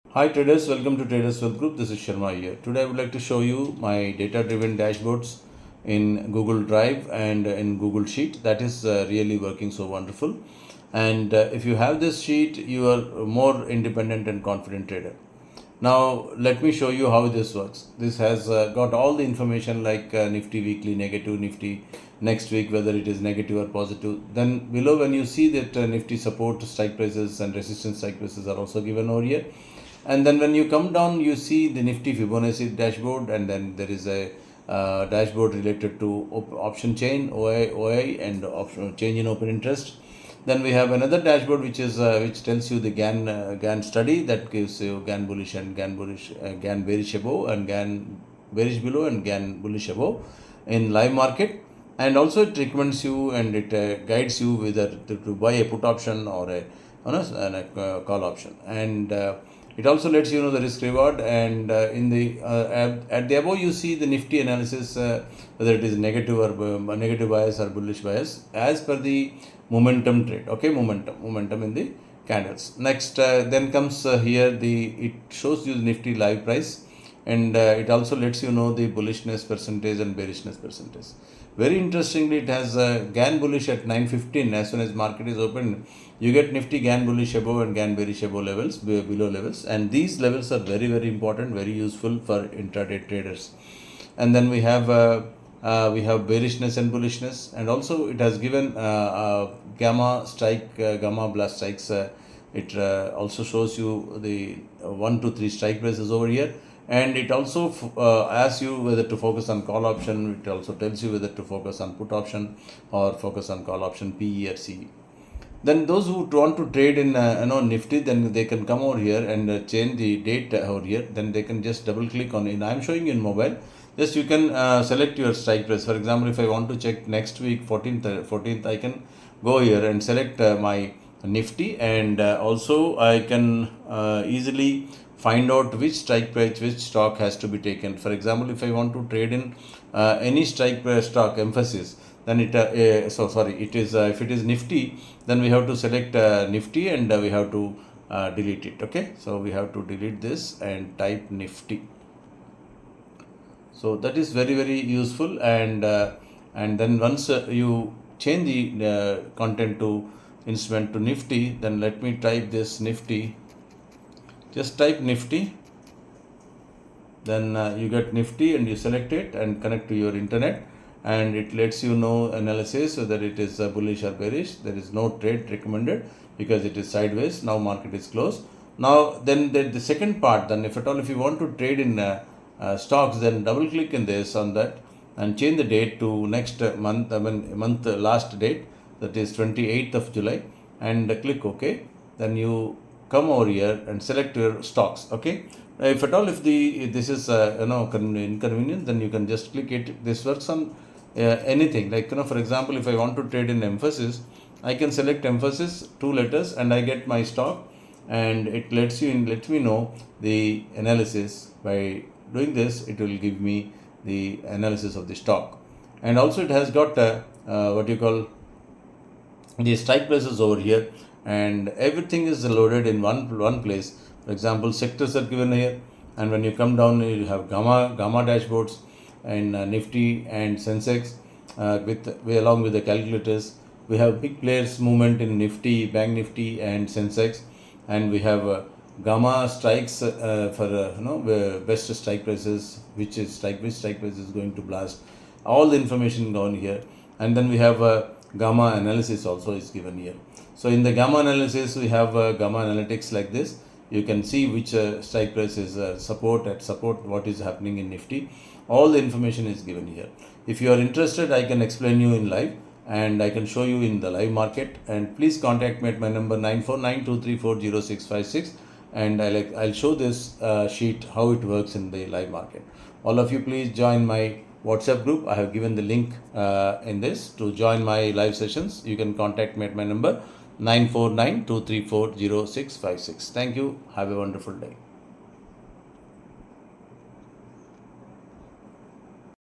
Hi traders, welcome to Traders Wealth Group. This is Sharma here. Today I would like to show you my data-driven dashboards in Google Drive and in Google Sheet. That is really working so wonderful. And if you have this sheet, you are more independent and confident trader. Now let me show you how this works. This has got all the information like Nifty weekly, negative Nifty, next week whether it is negative or positive. Then below when you see that Nifty support strike prices and resistance strike prices are also given over here. And then when you come down, you see the Nifty Fibonacci dashboard, and then there is a dashboard related to option chain, OI, and option change in open interest. Then we have another dashboard which tells you the Gann study that gives you Gann bullish and Gann bearish above, and Gann bearish below, and Gann bullish above in live market. And also it recommends you and it guides you whether to buy a put option or a call option. And it also lets you know the risk reward. And at the above you see the Nifty analysis, whether it is negative or negative bias or bullish bias as per the momentum trade. Okay, momentum in the candles. Next, then comes here it shows you the Nifty live price, and it also lets you know the bullishness percentage and bearishness percentage. Very interestingly, it has Gann bullish at 9:15. As soon as market is open, you get Nifty Gann bullish above and Gann bearish above levels, below levels, and these levels are very important, very useful for intraday traders. And then we have bearishness and bullishness, and also it has given gamma strike, gamma blast strikes. It also shows you the 1 to 3 strike prices over here. And it also asks you whether to focus on call option. It also tells you whether to focus on put option or focus on call option PE or CE. Then those who want to trade in Nifty, then they can come over here and change the date over here. Then they can just double click on it. I am showing you in mobile. Just you can select your strike price. For example, if I want to check next week 14th, I can go here and select my Nifty, and also I can easily find out which strike price, which stock has to be taken. For example, if I want to trade in any strike price stock, emphasis, then it if it is Nifty, then we have to select Nifty, and we have to delete it. Okay, so we have to delete this and type Nifty. So that is very useful. And then once you change the content to instrument to Nifty, then let me type this Nifty. Just type Nifty, then you get Nifty, and you select it and connect to your internet, and it lets you know analysis whether it is bullish or bearish. There is no trade recommended because it is sideways. Now market is closed. Now then the second part, then if you want to trade in stocks, then double click in this on that and change the date to next month, last date, that is 28th of July, and click OK. Then you come over here and select your stocks. Okay, if this is inconvenient, then you can just click it. This works on anything, like for example, if I want to trade in emphasis, I can select emphasis, 2 letters, and I get my stock, and it lets me know the analysis. By doing this, it will give me the analysis of the stock. And also it has got what you call the strike prices over here, and everything is loaded in one place. For example, sectors are given here, and when you come down, you have gamma dashboards and Nifty and SENSEX along with the calculators. We have big players movement in Nifty, BANKNIFTY and SENSEX, and we have gamma strikes for best strike prices, which strike price is going to blast. All the information down here, and then we have gamma analysis also is given here. So in the gamma analysis, we have gamma analytics like this. You can see which strike price is support, what is happening in Nifty. All the information is given here. If you are interested, I can explain you in live, and I can show you in the live market. And please contact me at my number 9492340656, and I'll show this sheet how it works in the live market. All of you, please join my WhatsApp group. I have given the link in this to join my live sessions. You can contact me at my number 9492340656. Thank you. Have a wonderful day.